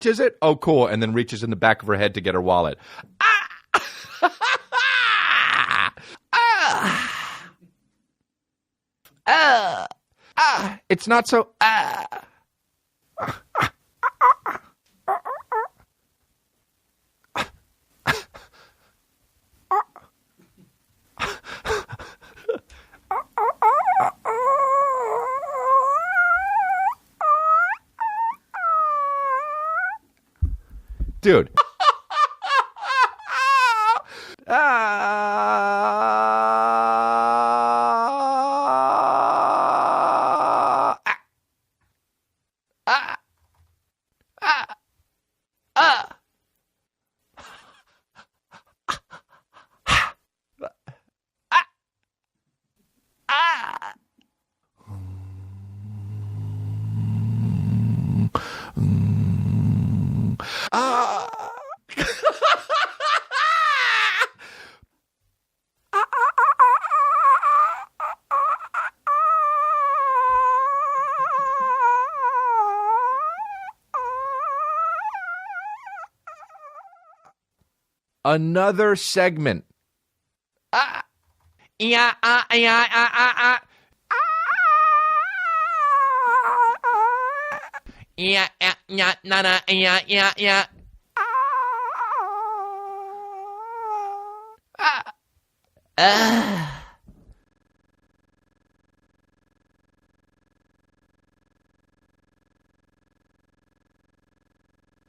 touches it. Oh, cool. And then reaches in the back of her head to get her wallet. It's not so. Dude. Another segment. Yeah, yeah.